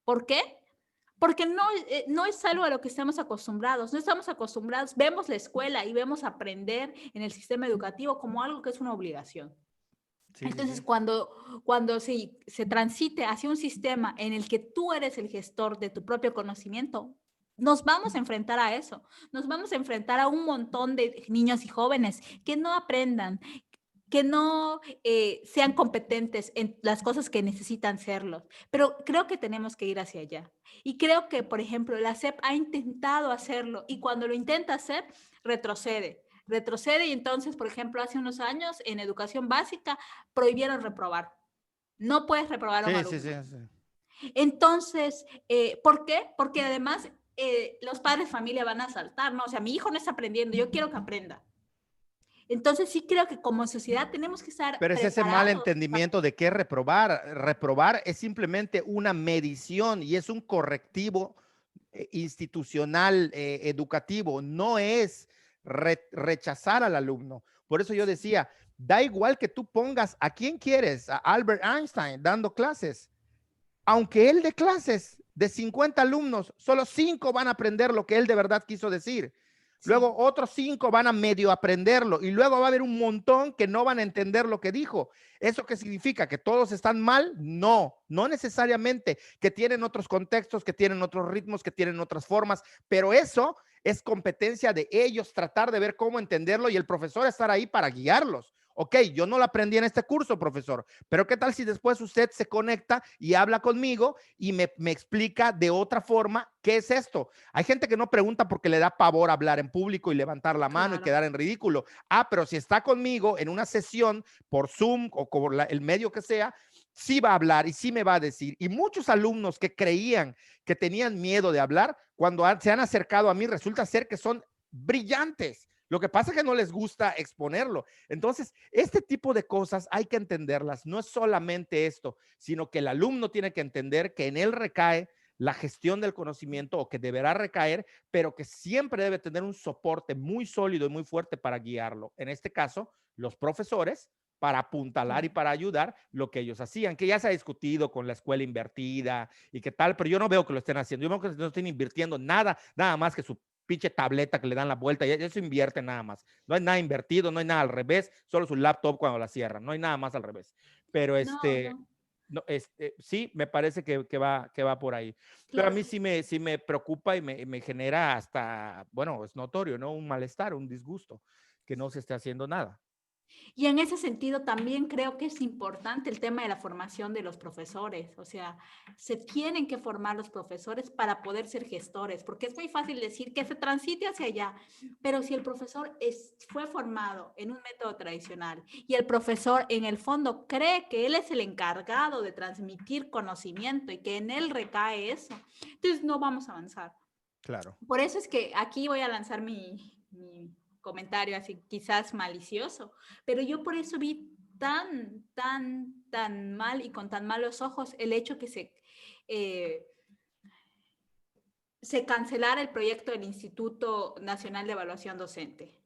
¿Por qué? Porque no es algo a lo que estamos acostumbrados, no estamos acostumbrados, vemos la escuela y vemos aprender en el sistema educativo como algo que es una obligación. Sí, sí, Entonces, sí. cuando se transite hacia un sistema en el que tú eres el gestor de tu propio conocimiento, nos vamos a enfrentar a eso. Nos vamos a enfrentar a un montón de niños y jóvenes que no aprendan, que no sean competentes en las cosas que necesitan serlo. Pero creo que tenemos que ir hacia allá. Y creo que, por ejemplo, la SEP ha intentado hacerlo y cuando lo intenta hacer, retrocede. Retrocede y entonces, por ejemplo, hace unos años en educación básica prohibieron reprobar. No puedes reprobar a un Sí, sí, sí, alumno. sí. Entonces, ¿por qué? Porque además los padres de familia van a saltar, ¿no? O sea, mi hijo no está aprendiendo, yo quiero que aprenda. Entonces, sí creo que como sociedad tenemos que estar Pero es ese mal preparados para... entendimiento de qué reprobar. Reprobar es simplemente una medición y es un correctivo institucional, educativo, no es rechazar al alumno. Por eso yo decía, da igual que tú pongas a quien quieres, a Albert Einstein dando clases, aunque él dé clases de 50 alumnos, solo 5 van a aprender lo que él de verdad quiso decir. Sí, Luego otros 5 van a medio aprenderlo y luego va a haber un montón que no van a entender lo que dijo. ¿Eso qué significa? ¿Que todos están mal? No, no necesariamente, que tienen otros contextos, que tienen otros ritmos, que tienen otras formas, pero eso es competencia de ellos tratar de ver cómo entenderlo y el profesor estar ahí para guiarlos. Ok, yo no lo aprendí en este curso, profesor, pero ¿qué tal si después usted se conecta y habla conmigo y me explica de otra forma qué es esto? Hay gente que no pregunta porque le da pavor hablar en público y levantar la mano y Claro. quedar en ridículo. Ah, pero si está conmigo en una sesión por Zoom o por el medio que sea, sí va a hablar y sí me va a decir. Y muchos alumnos que creían que tenían miedo de hablar, cuando se han acercado a mí, resulta ser que son brillantes. Lo que pasa es que no les gusta exponerlo. Entonces, este tipo de cosas hay que entenderlas. No es solamente esto, sino que el alumno tiene que entender que en él recae la gestión del conocimiento, o que deberá recaer, pero que siempre debe tener un soporte muy sólido y muy fuerte para guiarlo. En este caso, los profesores, para apuntalar y Claro. para ayudar lo que ellos hacían, que ya se ha discutido con la escuela invertida y qué tal, pero yo no veo que lo estén haciendo. Yo veo que no estén invirtiendo nada, nada más que su pinche tableta que le dan la vuelta, y eso invierte nada más. No hay nada invertido, no hay nada al revés, solo su laptop cuando la cierran, no hay nada más al revés. Pero No, no, no, sí, me parece que va por ahí. Pero a claro. mí sí me preocupa y me genera hasta, bueno, es notorio, ¿no? Un malestar, un disgusto, que no se esté haciendo nada. Y en ese sentido también creo que es importante el tema de la formación de los profesores. O sea, se tienen que formar los profesores para poder ser gestores, porque es muy fácil decir que se transite hacia allá, pero si el profesor fue formado en un método tradicional y el profesor en el fondo cree que él es el encargado de transmitir conocimiento y que en él recae eso, entonces no vamos a avanzar. Claro. Por eso es que aquí voy a lanzar mi comentario así quizás malicioso, pero yo por eso vi tan mal y con tan malos ojos el hecho que eh, se cancelara el proyecto del Instituto Nacional de Evaluación Docente.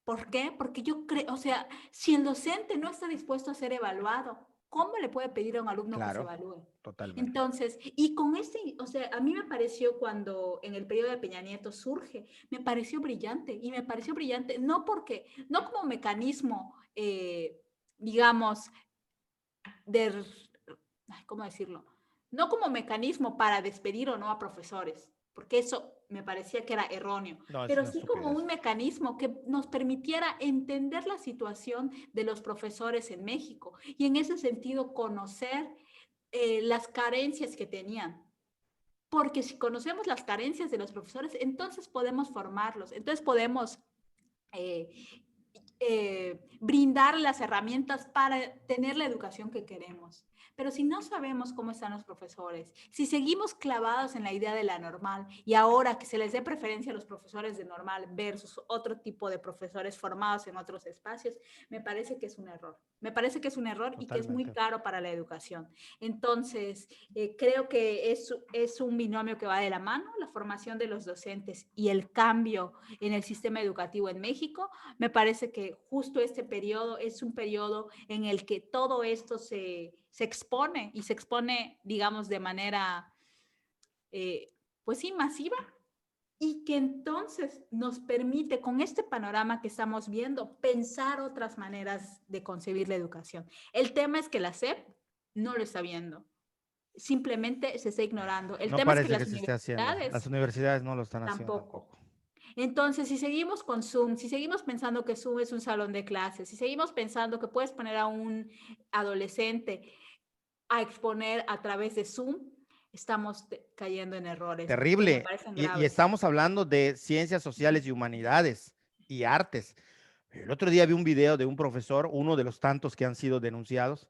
¿Por qué? Porque yo creo, o sea, si el docente no está dispuesto a ser evaluado, ¿cómo le puede pedir a un alumno que se Claro, evalúe? totalmente. Entonces, y con este, o sea, a mí me pareció cuando en el periodo de Peña Nieto surge, me pareció brillante y me pareció brillante no porque, no como mecanismo, digamos, de, ¿cómo decirlo? No como mecanismo para despedir o no a profesores, porque eso me parecía que era erróneo, No, es pero una sí como un estupidez. mecanismo que nos permitiera entender la situación de los profesores en México y en ese sentido conocer las carencias que tenían. Porque si conocemos las carencias de los profesores, entonces podemos formarlos, entonces podemos eh, brindar las herramientas para tener la educación que queremos. Pero si no sabemos cómo están los profesores, si seguimos clavados en la idea de la normal y ahora que se les dé preferencia a los profesores de normal versus otro tipo de profesores formados en otros espacios, me parece que es un error. Me parece que es un error y que es muy Totalmente. caro para la educación. Entonces, creo que es un binomio que va de la mano, la formación de los docentes y el cambio en el sistema educativo en México. Me parece que justo este periodo es un periodo en el que todo esto se expone y se expone, digamos, de manera, eh, pues sí, masiva y que entonces nos permite, con este panorama que estamos viendo, pensar otras maneras de concebir la educación. El tema es que la SEP no lo está viendo, simplemente se está ignorando. El No tema es que parece que las se esté haciendo. Las universidades universidades no lo están haciendo tampoco. tampoco. Entonces, si seguimos con Zoom, si seguimos pensando que Zoom es un salón de clases, si seguimos pensando que puedes poner a un adolescente a exponer a través de Zoom, estamos cayendo en errores que me Terrible. parecen Y graves. estamos hablando de ciencias sociales y humanidades y artes. El otro día vi un video de un profesor, uno de los tantos que han sido denunciados,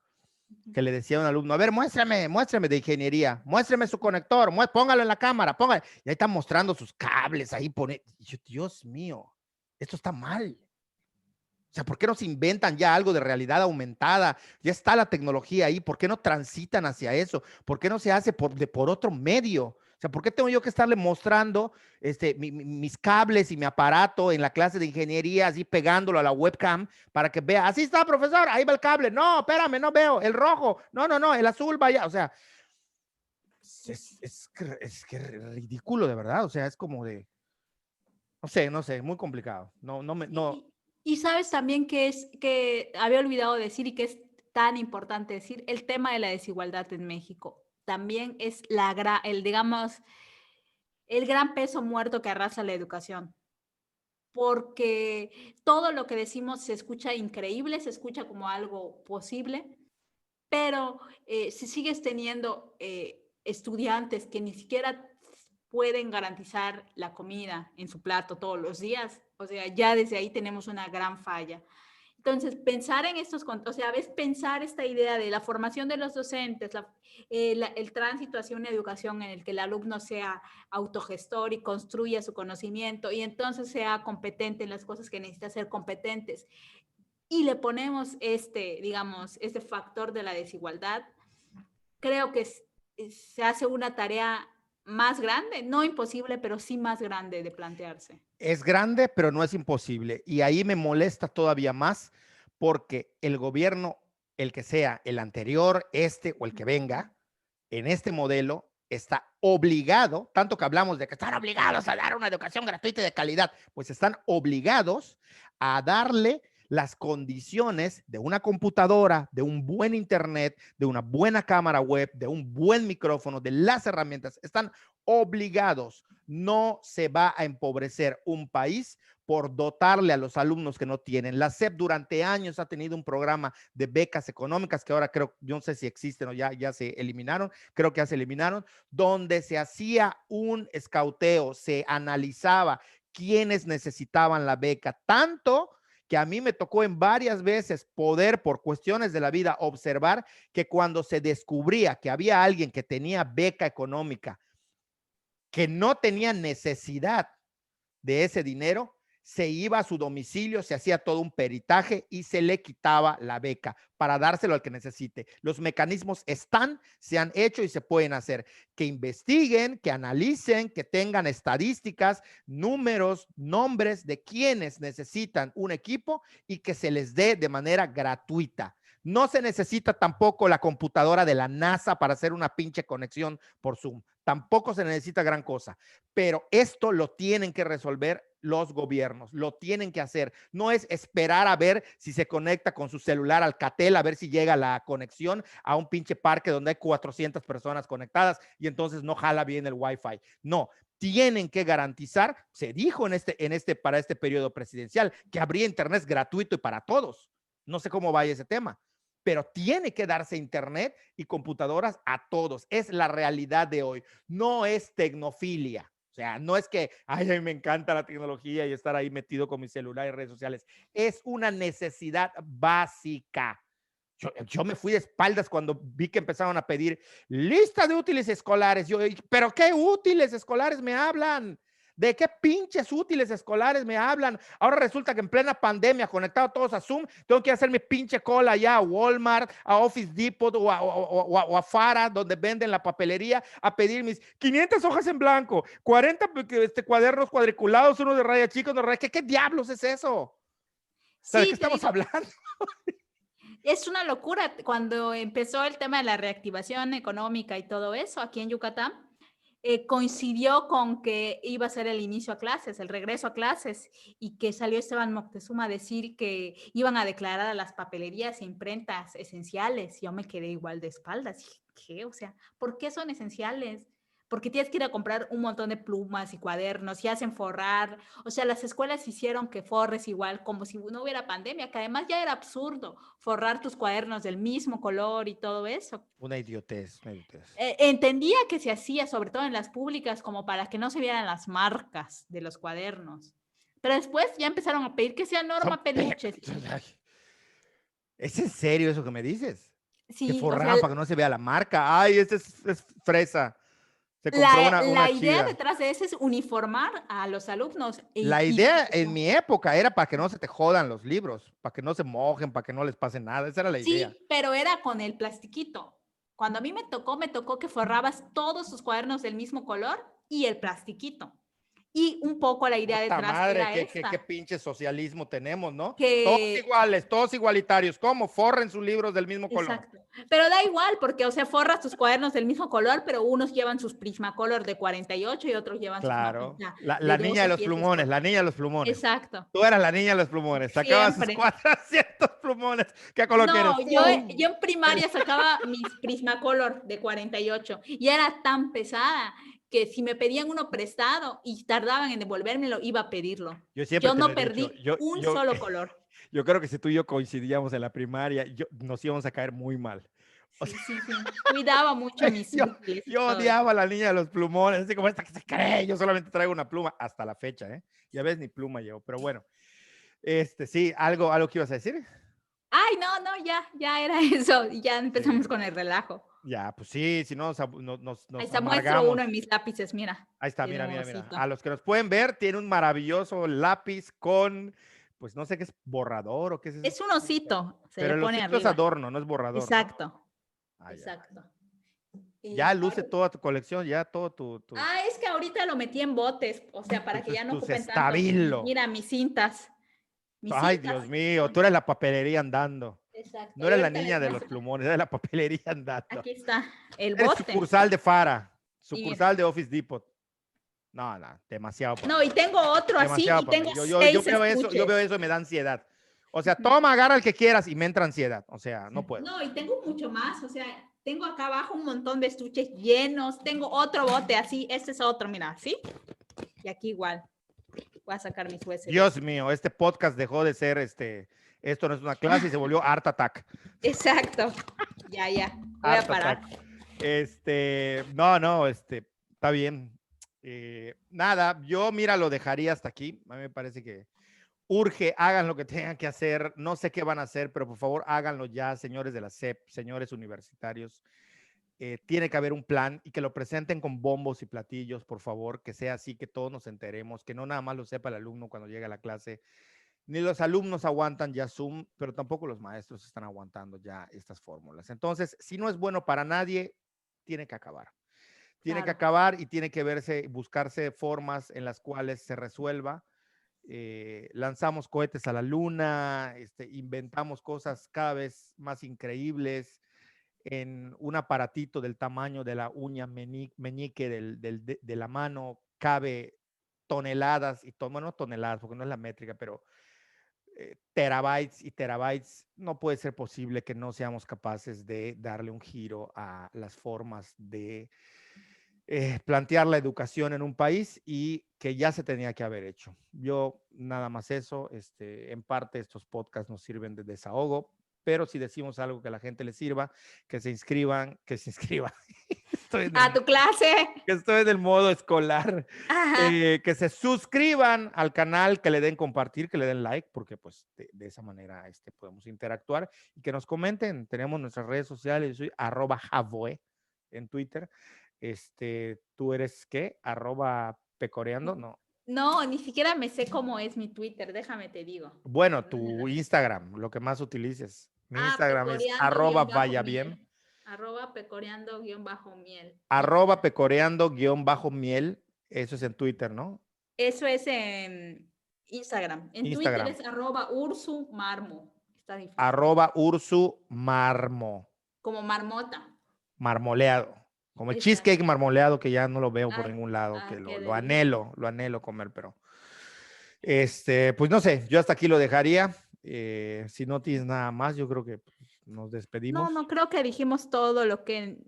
que le decía a un alumno, a ver, muéstrame de ingeniería, muéstrame su conector, póngalo en la cámara, póngalo. Y ahí está mostrando sus cables, ahí pone, yo, Dios mío, esto está mal. O sea, ¿por qué no se inventan ya algo de realidad aumentada? Ya está la tecnología ahí, ¿por qué no transitan hacia eso? ¿Por qué no se hace por otro medio? O sea, ¿por qué tengo yo que estarle mostrando mis cables y mi aparato en la clase de ingeniería, así pegándolo a la webcam para que vea, así está, profesor, ahí va el cable. No, espérame, no veo, el rojo. No, el azul vaya. O sea, es que ridículo de verdad. O sea, es como de, no sé, muy complicado. No, Y sabes también que es que había olvidado decir y que es tan importante decir el tema de la desigualdad en México. También es el, digamos, el gran peso muerto que arrasa la educación. porque todo lo que decimos se escucha increíble, se escucha como algo posible, pero si sigues teniendo estudiantes que ni siquiera pueden garantizar la comida en su plato todos los días, o sea, ya desde ahí tenemos una gran falla. Entonces, pensar en estos, o sea, ves pensar esta idea de la formación de los docentes, el tránsito hacia una educación en el que el alumno sea autogestor y construya su conocimiento y entonces sea competente en las cosas que necesita ser competentes. Y le ponemos digamos, este factor de la desigualdad, creo que se hace una tarea más grande, no imposible, pero sí más grande de plantearse. Es grande, pero no es imposible. Y ahí me molesta todavía más porque el gobierno, el que sea, el anterior, este o el que venga, en este modelo está obligado, tanto que hablamos de que están obligados a dar una educación gratuita y de calidad, pues están obligados a darle las condiciones de una computadora, de un buen internet, de una buena cámara web, de un buen micrófono, de las herramientas. Están obligados. No se va a empobrecer un país por dotarle a los alumnos que no tienen. La SEP durante años ha tenido un programa de becas económicas que ahora creo, yo no sé si existen o ya se eliminaron, creo que ya se eliminaron, donde se hacía un escauteo, se analizaba quiénes necesitaban la beca, tanto que a mí me tocó en varias veces poder, por cuestiones de la vida, observar que cuando se descubría que había alguien que tenía beca económica, que no tenía necesidad de ese dinero, se iba a su domicilio, se hacía todo un peritaje y se le quitaba la beca para dárselo al que necesite. Los mecanismos están, se han hecho y se pueden hacer. Que investiguen, que analicen, que tengan estadísticas, números, nombres de quienes necesitan un equipo y que se les dé de manera gratuita. No se necesita tampoco la computadora de la NASA para hacer una pinche conexión por Zoom. Tampoco se necesita gran cosa, pero esto lo tienen que resolver los gobiernos, lo tienen que hacer. No es esperar a ver si se conecta con su celular al Catel, a ver si llega la conexión a un pinche parque donde hay 400 personas conectadas y entonces no jala bien el Wi-Fi. No, tienen que garantizar, se dijo para este periodo presidencial, que habría internet gratuito y para todos. No sé cómo vaya ese tema, pero tiene que darse internet y computadoras a todos. Es la realidad de hoy. No es tecnofilia. O sea, no es que, ay, a mí me encanta la tecnología y estar ahí metido con mi celular y redes sociales. Es una necesidad básica. Yo me fui de espaldas cuando vi que empezaron a pedir lista de útiles escolares. Yo, ¿pero qué útiles escolares me hablan? ¿De qué pinches útiles escolares me hablan? Ahora resulta que en plena pandemia, conectados todos a Zoom, tengo que hacer mi pinche cola allá a Walmart, a Office Depot o a Fara, donde venden la papelería, a pedir mis 500 hojas en blanco, 40 cuadernos cuadriculados, uno de raya chica, uno de raya. ¿Qué diablos es eso? O sea, ¿de qué Sí, te estamos digo, hablando? es una locura. Cuando empezó el tema de la reactivación económica y todo eso aquí en Yucatán, coincidió con que iba a ser el inicio a clases, el regreso a clases, y que salió Esteban Moctezuma a decir que iban a declarar a las papelerías e imprentas esenciales. Yo me quedé igual de espaldas. Dije, ¿qué? O sea, ¿por qué son esenciales? Porque tienes que ir a comprar un montón de plumas y cuadernos y hacen forrar. O sea, las escuelas hicieron que forres igual, como si no hubiera pandemia, que además ya era absurdo forrar tus cuadernos del mismo color y todo eso. Una idiotez, una idiotez. Entendía que se hacía, sobre todo en las públicas, como para que no se vieran las marcas de los cuadernos. Pero después ya empezaron a pedir que sea Son norma peluches. ¿Es en serio eso que me dices? Que Sí, o sea, forraban para que no se vea la marca. Ay, es fresa. Se compró la una idea chida. detrás de eso es uniformar a los alumnos. La idea en mi época era para que no se te jodan los libros, para que no se mojen, para que no les pase nada. Esa era la idea. Sí, pero era con el plastiquito. Cuando a mí me tocó que forrabas todos tus cuadernos del mismo color y el plastiquito. Y un poco la idea Puta detrás madre, era qué esta, pinche socialismo tenemos, ¿no? Todos que iguales, todos igualitarios. ¿Cómo? Forren sus libros del mismo color. exacto. Pero da igual, porque, o sea, forras tus cuadernos del mismo color, pero unos llevan sus Prismacolor de 48 y otros llevan sus Claro. Mapita La de niña de 12 los piezas plumones, por... la niña de los plumones. Exacto. Tú eras la niña de los plumones. Sacabas sus Siempre. 400 plumones. ¿Qué color quieres? No, ¡Fum! yo en primaria sacaba mis Prismacolor de 48 y era tan pesada que si me pedían uno prestado y tardaban en devolvérmelo, iba a pedirlo. Yo siempre Yo te lo no he dicho, perdí un solo color. yo creo que si tú y yo coincidíamos en la primaria, nos íbamos a caer muy mal. O sea, Sí, sí, sí. Cuidaba mucho mis yo, útiles y yo todo eso. odiaba a la niña de los plumones, así como esta que se cree, yo solamente traigo una pluma hasta la fecha, ¿eh? Ya ves, ni pluma llevo, pero bueno, sí, algo que ibas a decir. Ay, no, no, ya era eso. Y ya empezamos Sí, con el relajo. ya, pues sí, si no Ahí nos está, muestro uno de amargamos. mis lápices, mira. Ahí está, Tiene mira, un mira, mira. osito. A los que nos pueden ver, tiene un maravilloso lápiz con, pues no sé qué es borrador o qué es eso. Es un osito, se Pero le el pone osito es arriba. adorno, no es borrador, ¿no? Exacto, Ah, ya. exacto. Ya Y luce toda tu colección, ya todo es que ahorita lo metí en botes, o sea, para que ya no tus ocupen tanto. estabilo. Mira, mis Ay, cintas. Dios mío, tú eres la papelería andando. Exacto. No Y eres la ahorita niña les de los muestro. plumones, eres la papelería andando. Aquí está el Eres bote. sucursal de Fara, Y mira. sucursal de Office Depot. No, no, demasiado para No, mí. y tengo otro así Demasiado y para tengo mí. Yo 6 yo veo estuches. eso y me da ansiedad. O sea, Ujú. toma, agarra el que quieras y me entra ansiedad. O sea, no puedo. No, y tengo mucho más, o sea, tengo acá abajo un montón de estuches llenos, tengo otro bote así, este es otro, mira, ¿sí? Y aquí igual, voy a sacar mis USBs. Dios mío, este podcast dejó de ser esto no es una clase y se volvió Art Attack. Exacto, ya, voy a Art parar. Attack. No, está bien. Nada, yo mira, lo dejaría hasta aquí. A mí me parece que urge, hagan lo que tengan que hacer. No sé qué van a hacer, pero por favor háganlo ya, señores de la SEP, señores universitarios. Tiene que haber un plan y que lo presenten con bombos y platillos, por favor, que sea así, que todos nos enteremos, que no nada más lo sepa el alumno cuando llega a la clase. Ni los alumnos aguantan ya Zoom, pero tampoco los maestros están aguantando ya estas fórmulas. Entonces, si no es bueno para nadie, tiene que acabar. Tiene que Claro, acabar y tiene que buscarse formas en las cuales se resuelva. Lanzamos cohetes a la luna, inventamos cosas cada vez más increíbles en un aparatito del tamaño de la uña meñique de la mano, cabe toneladas y bueno, no toneladas, porque no es la métrica, pero terabytes y terabytes. No puede ser posible que no seamos capaces de darle un giro a las formas de plantear la educación en un país y que ya se tenía que haber hecho. Yo nada más eso, en parte estos podcasts nos sirven de desahogo, pero si decimos algo que a la gente le sirva, que se inscriban, a tu clase. que estoy en el modo escolar, Ajá, que se suscriban al canal, que le den compartir, que le den like, porque pues de esa manera podemos interactuar y que nos comenten. Tenemos nuestras redes sociales, yo soy @javoe en Twitter. ¿Tú eres qué? @pecoreando, no. no, ni siquiera me sé cómo es mi Twitter, déjame te digo. Bueno, tu Instagram, lo que más utilices. Mi Instagram es Pecoreando-miel. @vayabien, Pecoreando-miel. @pecoreando_miel. Eso es en Twitter, ¿no? Eso es en Instagram. En Twitter Instagram, es @ursumarmo. Está difícil. @ursumarmo, Como marmota. marmoleado. Como el Exacto. cheesecake marmoleado que ya no lo veo por Ay, ningún lado, que ay, qué lo delicia. anhelo comer, pero pues no sé, yo hasta aquí lo dejaría. Si no tienes nada más, yo creo que pues, nos No, despedimos. no creo que dijimos todo lo que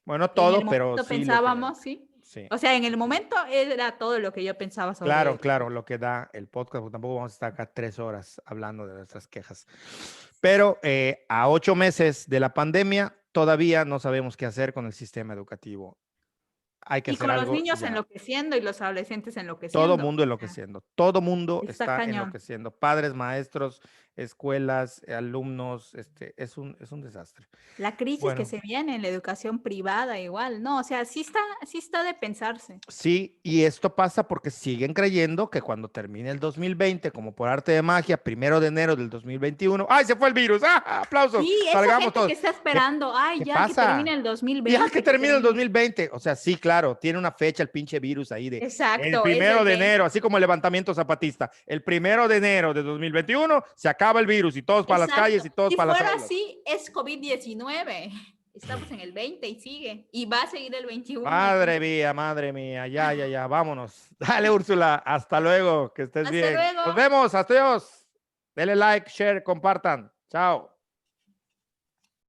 Bueno, no en el todo, pero momento sí lo que, pensábamos, ¿sí? sí. O sea, en el momento era todo lo que yo pensaba sobre Claro, él. claro, lo que da el podcast, porque tampoco vamos a estar acá 3 horas hablando de nuestras quejas. Pero a 8 meses de la pandemia, todavía no sabemos qué hacer con el sistema educativo. Hay que Y hacer con los algo niños ya. enloqueciendo y los adolescentes Todo enloqueciendo. mundo O sea, enloqueciendo, todo mundo está está cañón. enloqueciendo, padres, maestros, escuelas, alumnos, es un desastre. La crisis que Bueno, se viene en la educación privada igual, ¿no? O sea, sí está de pensarse. sí, y esto pasa porque siguen creyendo que cuando termine el 2020, como por arte de magia, 1 de enero del 2021, ¡ay, se fue el virus! ¡Ah, aplausos! Sí, esa Salgamos gente que todos. está ¿Qué, esperando, ay, qué ya que termine pasa? el Ya que 2020, que termine el termine. 2020. O sea, sí, claro, tiene una fecha el pinche virus ahí de el Exacto, es primero el de 20. enero, así como el levantamiento zapatista. El 1 de enero de 2021 se acaba el virus y todos para las calles Exacto. y todos Si para las fuera aulas. así, es COVID-19. Estamos en el 20 y sigue. Y va a seguir el 21. Entonces, Madre mía, ya, vámonos. Dale, Úrsula, hasta luego, que estés hasta bien. luego. Nos vemos, adiós. Dele like, share, compartan. Chao.